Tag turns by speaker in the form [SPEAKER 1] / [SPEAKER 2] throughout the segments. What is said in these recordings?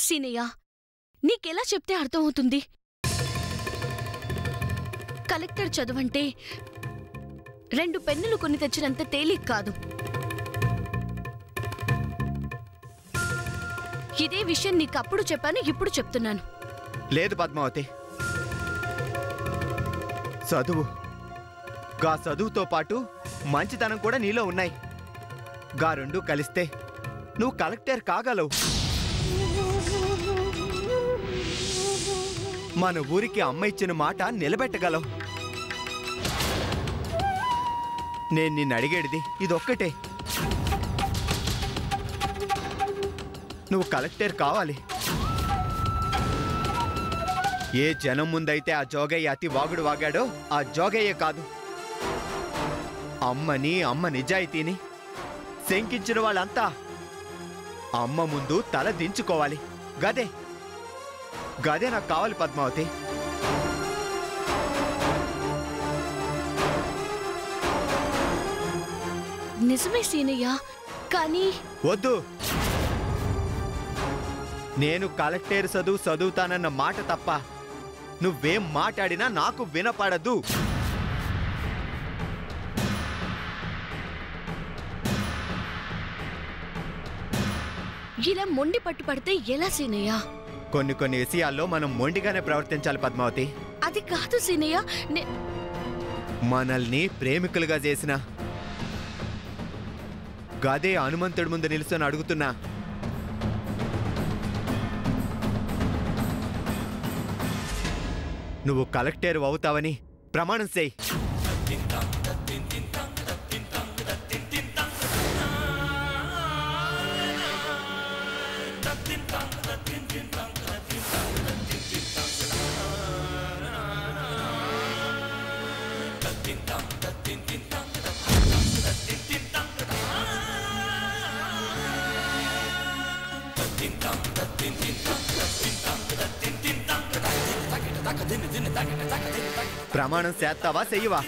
[SPEAKER 1] సీనయ్య, నీకెలా చెప్తే అర్థమవుతుంది? కలెక్టర్ చదువంటే 2 పెన్నులు కొని తెచ్చినంత తేలిక కాదు. ఇదే విషయం నీకప్పుడు చెప్పాను, ఇప్పుడు చెప్తున్నాను.
[SPEAKER 2] లేదు పద్మావతి, చదువు గా చదువుతో పాటు మంచితనం కూడా నీలో ఉన్నాయి. గా రెండు కలిస్తే నువ్వు కలెక్టర్ కాగలవు. మన ఊరికి అమ్మ ఇచ్చిన మాట నిలబెట్టగలవు. నేను నిన్ను అడిగేది ఇదొక్కటే, నువ్వు కలెక్టర్ కావాలి. ఏ జనం ముందైతే ఆ జోగయ్య అతి వాగుడు వాగాడో ఆ జోగయ్య కాదు, అమ్మని, అమ్మ నిజాయితీని శంకించిన వాళ్ళంతా అమ్మ ముందు తల దించుకోవాలి. గదే గదే నాకు కావాలి పద్మావతి.
[SPEAKER 1] నిజమే సీనయ్య, కానీ
[SPEAKER 2] వద్దు. నేను కలెక్టర్ చదువుతానన్న మాట తప్ప నువ్వేం మాట్లాడినా నాకు వినపడదు.
[SPEAKER 1] ఇలా మొండి పట్టుపడితే ఎలా సీనయ్య?
[SPEAKER 2] కొన్ని విషయాల్లో మనం మొండిగానే ప్రవర్తించాలి పద్మావతి.
[SPEAKER 1] అది కాదు సీనయ్య,
[SPEAKER 2] మనల్ని ప్రేమికులుగా చేసిన గదే హనుమంతుడి ముందు నిలుసొని అడుగుతున్నా, నువ్వు కలెక్టర్ అవుతావని ప్రమాణం చేయి. ప్రమాణం చేస్తావా చెయ్యవా?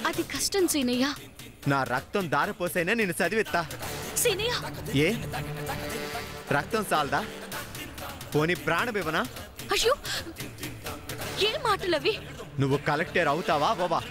[SPEAKER 1] అది కష్టం సీనయ్య.
[SPEAKER 2] నా రక్తం దారపోసైనా నేను చదివిస్తా.
[SPEAKER 1] సీనయ్య,
[SPEAKER 2] ఏ రక్తం చాలదా? పోనీ ప్రాణమివ్వనా?
[SPEAKER 1] అయ్యో, ఏ మాటలవి?
[SPEAKER 2] నువ్వు కలెక్టర్ అవుతావా బాబా?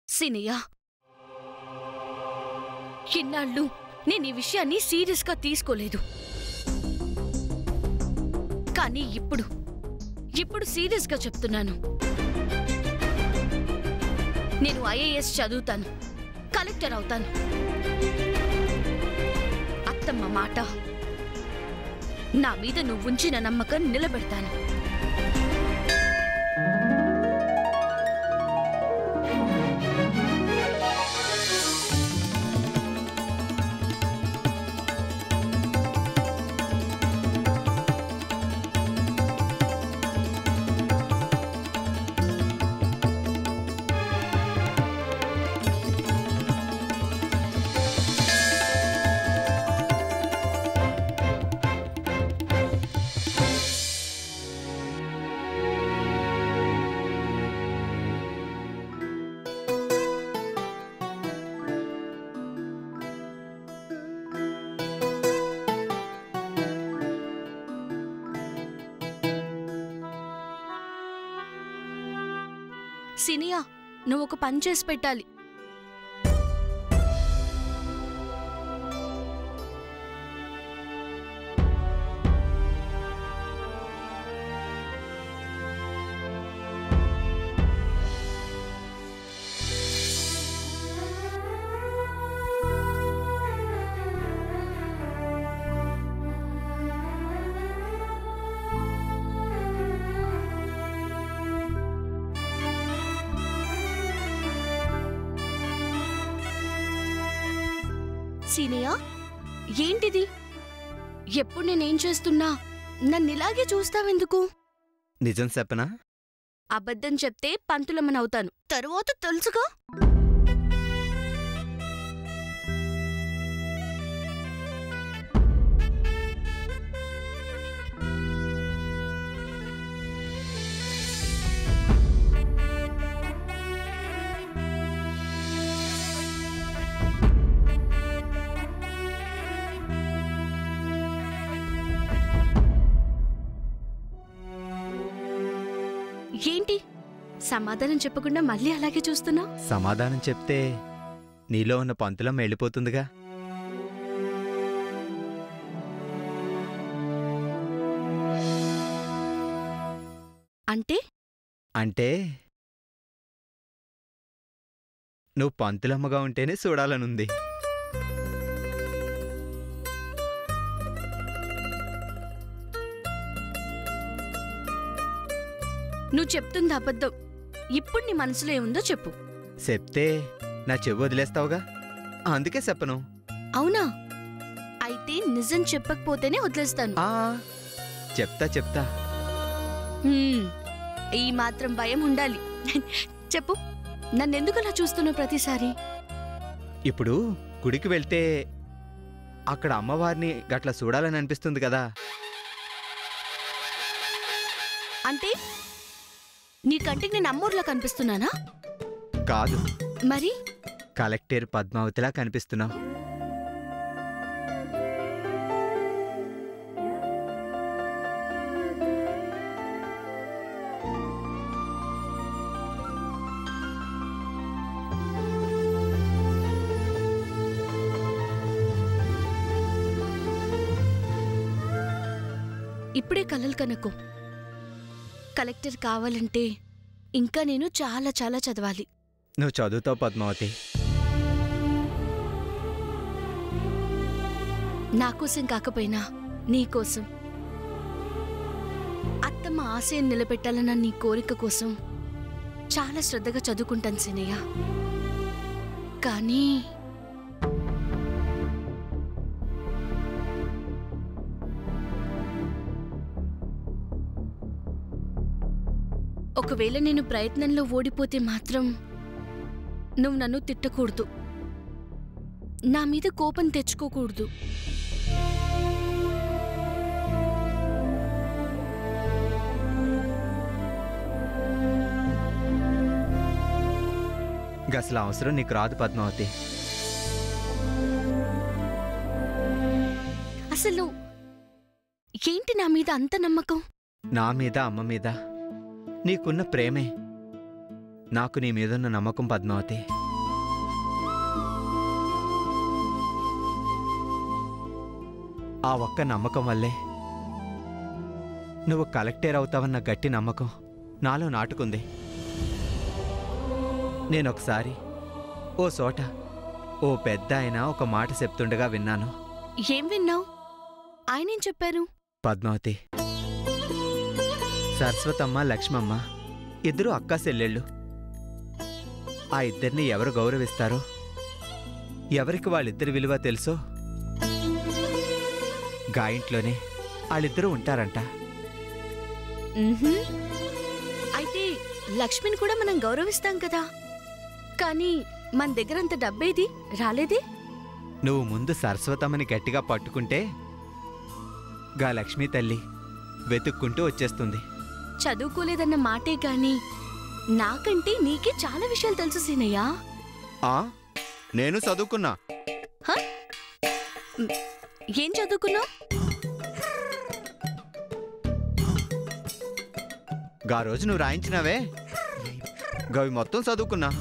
[SPEAKER 1] సీనయ్య, ఇన్నాళ్ళు నేను ఈ విషయాన్ని సీరియస్ గా తీసుకోలేదు. కానీ ఇప్పుడు సీరియస్ గా చెప్తున్నాను. నేను ఐఏఎస్ చదువుతాను, కలెక్టర్ అవుతాను. అత్తమ్మ మాట, నా మీద నువ్వు ఉంచిన నమ్మకం నిలబెడతాను. సినియా, నువ్వు ఒక పని చేసి పెట్టాలి. సీనయ్య, ఏంటిది? ఎప్పుడు నేనేం చేస్తున్నా నన్నిలాగే చూస్తావెందుకు?
[SPEAKER 2] నిజం చెప్పనా?
[SPEAKER 1] అబద్ధం చెప్తే పంతులమ్మనవుతాను, తరువాత తెలుసుగా. ఏంటి సమాధానం చెప్పకుండా మళ్ళీ అలాగే చూస్తున్నా?
[SPEAKER 2] సమాధానం చెప్తే నీలో ఉన్న పంతులం వెళ్ళిపోతుందిగా.
[SPEAKER 1] అంటే
[SPEAKER 2] అంటే నువ్వు పంతులమ్మగా ఉంటేనే చూడాలనుంది.
[SPEAKER 1] నువ్వు చెప్తుంది అబద్ధం. ఇప్పుడు నీ మనసులో ఏముందో చెప్పు.
[SPEAKER 2] చెప్తే నా చెవి వదిలేస్తావుగా, అందుకే చెప్పను.
[SPEAKER 1] అవునా? అయితే నిజం చెప్పకపోతేనే వదిలేస్తాను.
[SPEAKER 2] చెప్తా.
[SPEAKER 1] ఈ మాత్రం భయం ఉండాలి. చెప్పు, నన్నెందుకు అలా చూస్తున్నావు ప్రతిసారి?
[SPEAKER 2] ఇప్పుడు గుడికి వెళ్తే అక్కడ అమ్మవారిని గట్ల చూడాలని అనిపిస్తుంది కదా.
[SPEAKER 1] అంటే నీ కంటికి నేను అమ్మూర్లా కనిపిస్తున్నానా?
[SPEAKER 2] కాదు,
[SPEAKER 1] మరి
[SPEAKER 2] కలెక్టర్ పద్మావతిలా కనిపిస్తున్నావు.
[SPEAKER 1] ఇప్పుడే కలలు కనకు. కలెక్టర్ కావాలంటే ఇంకా నేను చాలా చాలా చదవాలి.
[SPEAKER 2] నువ్వు చదువుతావు పద్మావతి.
[SPEAKER 1] నాకోసం కాకపోయినా నీకోసం, అత్తమ్మ ఆశయం నిలబెట్టాలన్న నీ కోరిక కోసం చాలా శ్రద్ధగా చదువుకుంటాను సీనయ్య. కానీ ఒకవేళ నేను ప్రయత్నంలో ఓడిపోతే మాత్రం నువ్వు నన్ను తిట్టకూడదు, నా మీద కోపం తెచ్చుకోకూడదు.
[SPEAKER 2] అసలు అవసరం నీకు రాదు పద్మావతి.
[SPEAKER 1] అసలు ఏంటి నా మీద అంత నమ్మకం?
[SPEAKER 2] నా మీద, అమ్మ మీద నీకున్న ప్రేమే నాకు నీ మీదున్న నమ్మకం పద్మావతి. ఆ ఒక్క నమ్మకం వల్లే నువ్వు కలెక్టర్ అవుతావన్న గట్టి నమ్మకం నాలో నాటుకుంది. నేనొకసారి ఓ చోట ఓ పెద్ద ఆయన ఒక మాట చెప్తుండగా విన్నాను.
[SPEAKER 1] ఏం విన్నావు? ఆయనేం చెప్పారు?
[SPEAKER 2] పద్మావతి, సరస్వతమ్మ, లక్ష్మమ్మ ఇద్దరు అక్కా చెల్లెళ్ళు. ఆ ఇద్దరిని ఎవరు గౌరవిస్తారో, ఎవరికి వాళ్ళిద్దరి విలువ తెలుసో గా ఇంట్లోనే వాళ్ళిద్దరూ ఉంటారంట.
[SPEAKER 1] అయితే లక్ష్మిని కూడా మనం గౌరవిస్తాం కదా, కానీ మన దగ్గర అంత డబ్బేది రాలేదే.
[SPEAKER 2] నువ్వు ముందు సరస్వతమ్మని గట్టిగా పట్టుకుంటే గా లక్ష్మీ తల్లి వెతుక్కుంటూ వచ్చేస్తుంది.
[SPEAKER 1] చదువుకోలేదన్న మాటే గాని నాకంటే నీకే చాలా విషయాలు తెలుసు సీనయ్య.
[SPEAKER 2] నేను చదువుకున్నా.
[SPEAKER 1] ఏం చదువుకున్నావు?
[SPEAKER 2] గా రోజు నువ్వు రాయించినావే గవి మొత్తం చదువుకున్నా.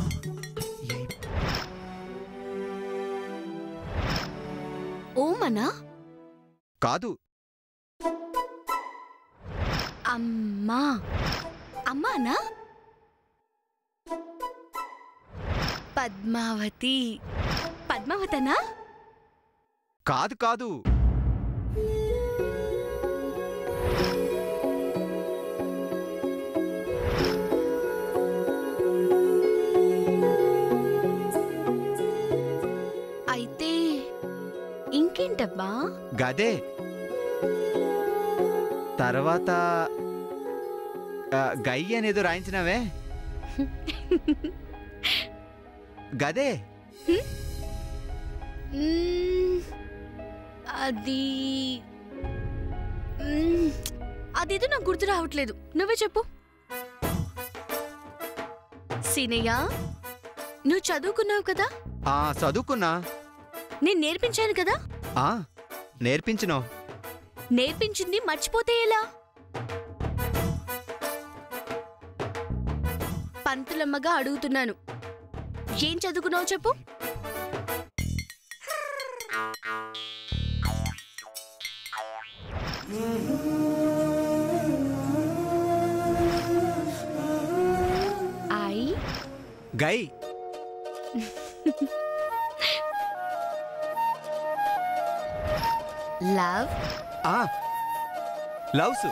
[SPEAKER 1] ఓమనా?
[SPEAKER 2] కాదు,
[SPEAKER 1] అమ్మా. అమ్మానా? పద్మావతి. పద్మావతనా?
[SPEAKER 2] కాదు కాదు.
[SPEAKER 1] అయితే ఇంకేంటబ్బా?
[SPEAKER 2] గదే తర్వాత గై అనేదో రాయించినావే గదే
[SPEAKER 1] అది అదేదో నాకు గుర్తు రావట్లేదు. నువ్వే చెప్పు. సీనయ్య, నువ్వు చదువుకున్నావు కదా?
[SPEAKER 2] చదువుకున్నా.
[SPEAKER 1] నేను నేర్పించాను కదా?
[SPEAKER 2] నేర్పించినావు.
[SPEAKER 1] నేర్పించింది మర్చిపోతే ఎలా? పంతులమ్మగా అడుగుతున్నాను, ఏం చదువుకున్నావు చెప్పు.
[SPEAKER 2] Guy
[SPEAKER 1] love
[SPEAKER 2] loves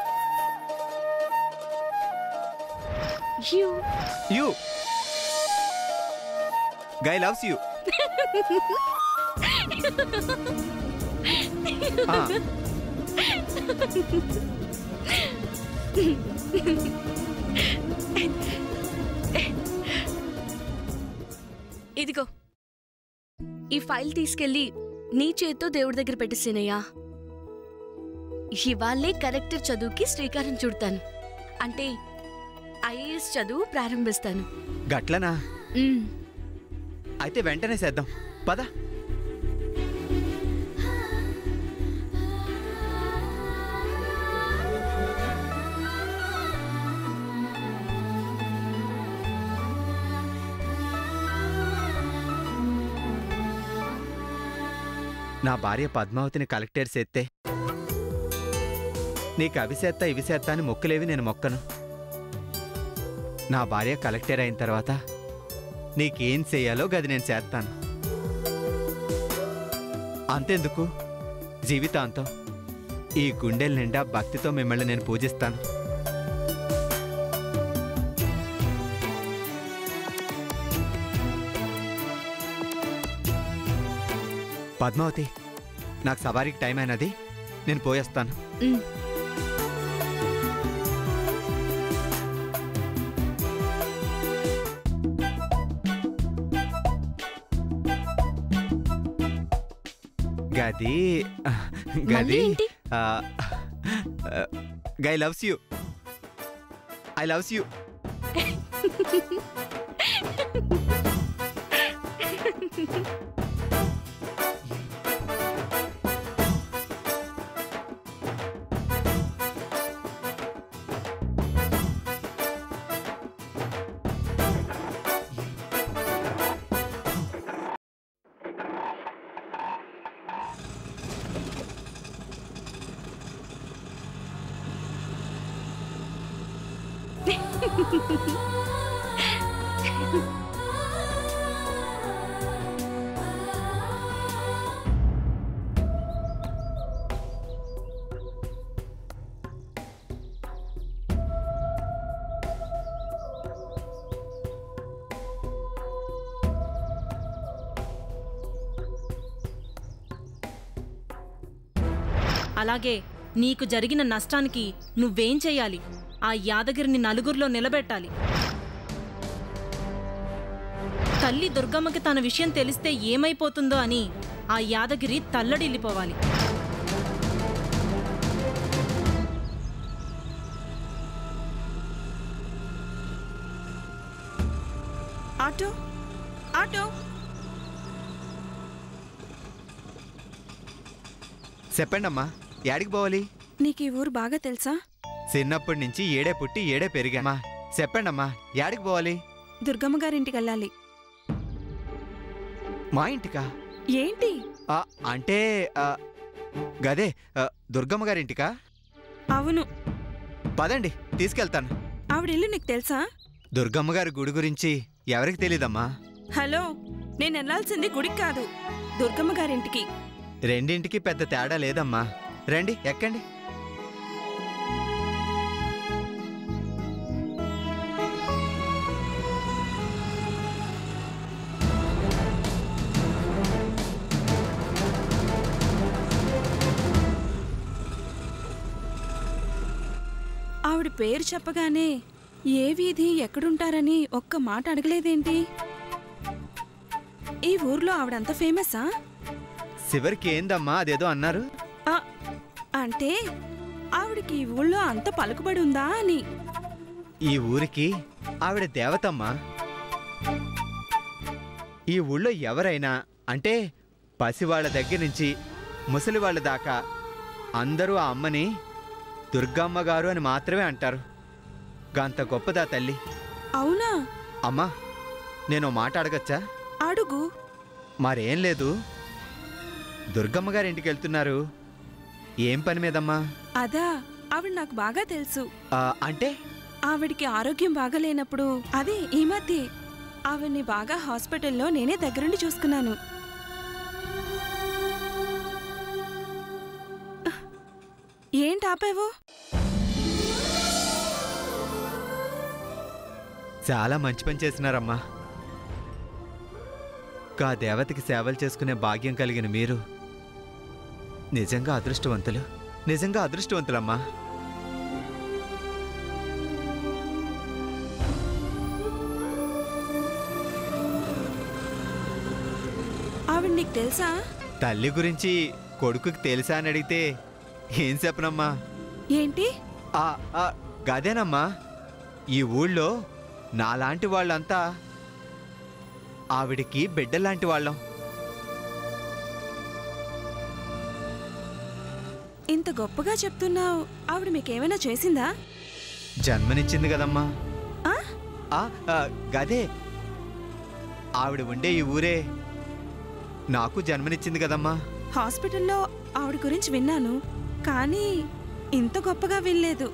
[SPEAKER 1] you
[SPEAKER 2] guy loves you.
[SPEAKER 1] ఇదిగో ఈ ఫైల్ తీసుకెళ్ళి నీ చేత్తో దేవుడి దగ్గర పెట్టేసేనయ్యా. ఇవాళే కరెక్టర్ చదువుకి శ్రీకారం చుడతాను. అంటే ఐఏఎస్ చదువు ప్రారంభిస్తాను.
[SPEAKER 2] గట్లనా? అయితే వెంటనే చేద్దాం పద. నా భార్య పద్మావతిని కలెక్టర్ చేస్తే నీకు అవిసేత్తా ఇవిసేత్తా అని మొక్కులేవి నేను మొక్కను. నా భార్య కలెక్టర్ అయిన తర్వాత నీకేం చెయ్యాలో గది నేను చేస్తాను. అంతెందుకు, జీవితాంతం ఈ గుండెల నిండా భక్తితో మిమ్మల్ని నేను పూజిస్తాను. పద్మావతి, నాకు సవారీకి టైం అయినది, నేను పోయేస్తాను. గది గది guy loves you. I loves you.
[SPEAKER 3] అలాగే నీకు జరిగిన నష్టానికి నువ్వేం చెయ్యాలి? ఆ యాదగిరిని నలుగురిలో నిలబెట్టాలి. తల్లి దుర్గమ్మకి తన విషయం తెలిస్తే ఏమైపోతుందో అని ఆ యాదగిరి తల్లడిల్లిపోవాలి.
[SPEAKER 4] Auto auto.
[SPEAKER 2] చెప్పండమ్మా, యాడికి పోవాలి?
[SPEAKER 4] నీకు ఈ ఊరు బాగా తెలుసా?
[SPEAKER 2] చిన్నప్పటి నుంచి ఏడే పుట్టి ఏడే పెరిగామా. చెప్పండమ్మా, యాడికి పోవాలి?
[SPEAKER 4] దుర్గమ్మ గారింటికి వెళ్ళాలి.
[SPEAKER 2] మా ఇంటికా?
[SPEAKER 4] ఏంటి
[SPEAKER 2] అంటే గదే దుర్గమ్మ గారింటికా?
[SPEAKER 4] అవును.
[SPEAKER 2] పదండి, తీసుకెళ్తాను.
[SPEAKER 4] ఆవిడిల్లు నీకు తెలుసా?
[SPEAKER 2] దుర్గమ్మ గారి గుడి గురించి ఎవరికి తెలీదమ్మా.
[SPEAKER 4] హలో, నేను వెళ్ళాల్సింది గుడికి కాదు, దుర్గమ్మ గారింటికి.
[SPEAKER 2] రెండింటికి పెద్ద తేడా లేదమ్మా. రండి, ఎక్కండి.
[SPEAKER 4] ఆవిడ పేరు చెప్పగానే ఏ వీధి ఎక్కడుంటారని ఒక్క మాట అడగలేదేంటి? ఈ ఊర్లో ఆవిడంత ఫేమసా?
[SPEAKER 2] చివరికి ఏందమ్మా అదేదో అన్నారు?
[SPEAKER 4] అంటే ఆవిడకి ఈ ఊళ్ళో అంత పలుకుబడి ఉందా అని.
[SPEAKER 2] ఈ ఊరికి ఆవిడ దేవతమ్మా. ఈ ఊళ్ళో ఎవరైనా అంటే పసివాళ్ల దగ్గర నుంచి ముసలివాళ్ల దాకా అందరూ ఆ అమ్మని దుర్గమ్మ గారు అని మాత్రమే అంటారు. గంత గొప్పదా తల్లి.
[SPEAKER 4] అవునా?
[SPEAKER 2] అమ్మా, నేను మాట అడగచ్చా?
[SPEAKER 4] అడుగు.
[SPEAKER 2] మరేం లేదు, దుర్గమ్మ గారి ఇంటికి వెళ్తున్నారు, ఏం పని మీదమ్మా?
[SPEAKER 4] అదా, ఆవిడ నాకు బాగా తెలుసు.
[SPEAKER 2] అంటే
[SPEAKER 4] ఆవిడికి ఆరోగ్యం బాగాలేనప్పుడు, అదే ఈ మధ్య ఆవిడ్ని బాగా హాస్పిటల్లో నేనే దగ్గరుండి చూసుకున్నాను. ఏంటి ఆపావు?
[SPEAKER 2] చాలా మంచి పని చేసినారమ్మా. కా దేవతకి సేవలు చేసుకునే భాగ్యం కలిగిన మీరు నిజంగా అదృష్టవంతులు, నిజంగా అదృష్టవంతులమ్మా.
[SPEAKER 4] ఆవిడ నీకు తెలుసా?
[SPEAKER 2] తల్లి గురించి కొడుకుకి తెలుసా అని అడిగితే ఏం చెప్పనమ్మా?
[SPEAKER 4] ఏంటి?
[SPEAKER 2] గదేనమ్మా, ఈ ఊళ్ళో నాలాంటి వాళ్ళంతా ఆవిడికి బిడ్డలాంటి వాళ్ళం.
[SPEAKER 4] ఇంత గొప్పగా చెప్తున్నావు. ఆవిడ మీకేమైనా చేసిందా?
[SPEAKER 2] జన్మనిచ్చింది కదమ్మా. గదే, ఆవిడ ఉండే ఈ ఊరే నాకు జన్మనిచ్చింది కదమ్మా.
[SPEAKER 4] హాస్పిటల్లో ఆవిడ గురించి విన్నాను, కానీ ఇంత గొప్పగా వినలేదు.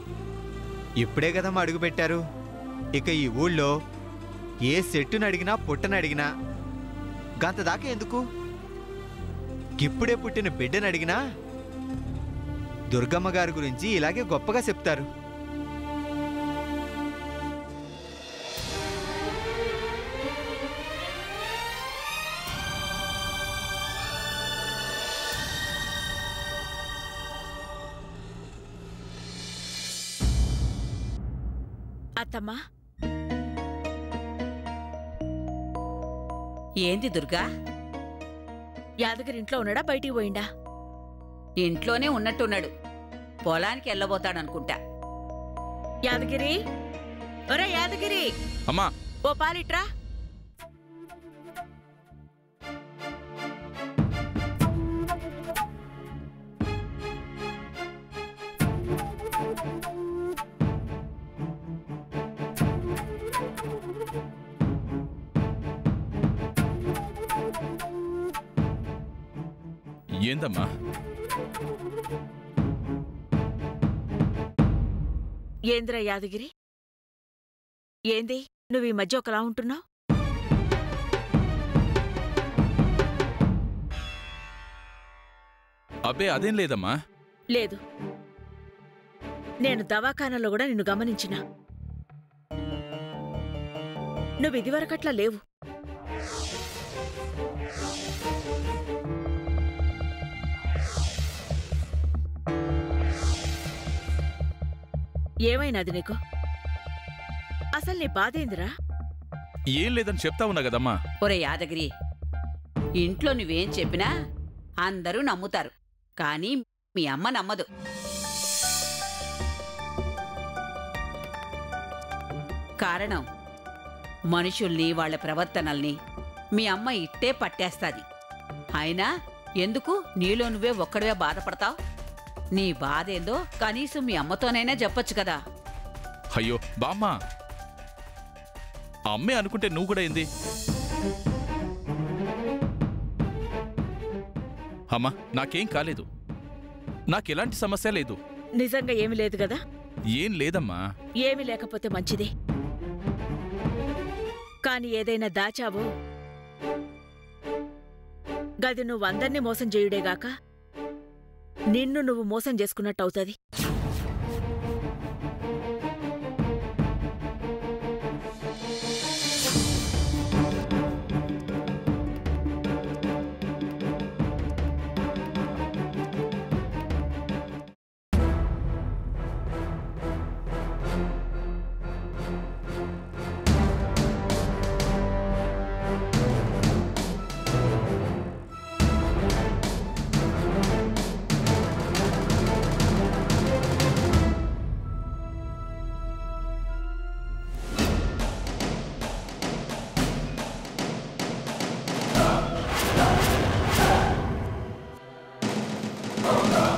[SPEAKER 2] ఇప్పుడే కదమ్మా అడుగు పెట్టారు. ఇక ఈ ఊళ్ళో ఏ చెట్టును అడిగినా పుట్టను అడిగినా గంతదాకా ఎందుకు, ఇప్పుడే పుట్టిన బిడ్డను అడిగినా దుర్గమ్మ గారి గురించి ఇలాగే గొప్పగా చెప్తారు.
[SPEAKER 5] అత్తమ్మా, ఏంది దుర్గా? యాదగిరి ఇంట్లో ఉన్నాడా, బయటికి పోయిండా? ఇంట్లోనే ఉన్నట్టున్నాడు, పొలానికి వెళ్ళబోతాడనుకుంటా. యాదగిరి, ఒరే యాదగిరి,
[SPEAKER 6] అమ్మా
[SPEAKER 5] ఓ పాలిట్రా.
[SPEAKER 6] ఏందమ్మా?
[SPEAKER 5] ఏంద్రా యాదగిరి, ఏంది నువ్వు ఈ మధ్య ఒకలా ఉంటున్నావు?
[SPEAKER 6] అబ్బే అదేం లేదమ్మా.
[SPEAKER 5] లేదు, నేను దవాఖానాలో కూడా నిన్ను గమనించినా. నువ్వు ఇదివరకట్లా లేవు. ఏమైనాది నీకు? అసలు నీ బాధేందిరా?
[SPEAKER 6] ఏం లేదని చెప్తా ఉన్నా కదమ్మా.
[SPEAKER 7] ఒరే యాదగిరి, ఇంట్లో నువ్వేం చెప్పినా అందరూ నమ్ముతారు, కానీ మీ అమ్మ నమ్మదు. కారణం, మనుషుల్ని వాళ్ళ ప్రవర్తనల్ని మీ అమ్మ ఇట్టే పట్టేస్తాది. అయినా ఎందుకు నీలో నువ్వే ఒక్కడివే బాధపడతావు? నీ బాధేందో కనీసం మీ అమ్మతోనైనా చెప్పొచ్చు కదా.
[SPEAKER 6] అయ్యో బామ్మా, అమ్మే అనుకుంటే నువ్వు కూడా ఏంది? అమ్మా, నాకేం కాలేదు, నాకెలాంటి సమస్య లేదు.
[SPEAKER 5] నిజంగా ఏమీ లేదు కదా?
[SPEAKER 6] ఏం లేదమ్మా.
[SPEAKER 5] ఏమీ లేకపోతే మంచిదే, కాని ఏదైనా దాచావో గది నువ్వు అందర్నీ మోసం చేయుడేగాక నిన్ను నువ్వు మోసం చేసుకున్నట్టవుతుంది.
[SPEAKER 8] ఆ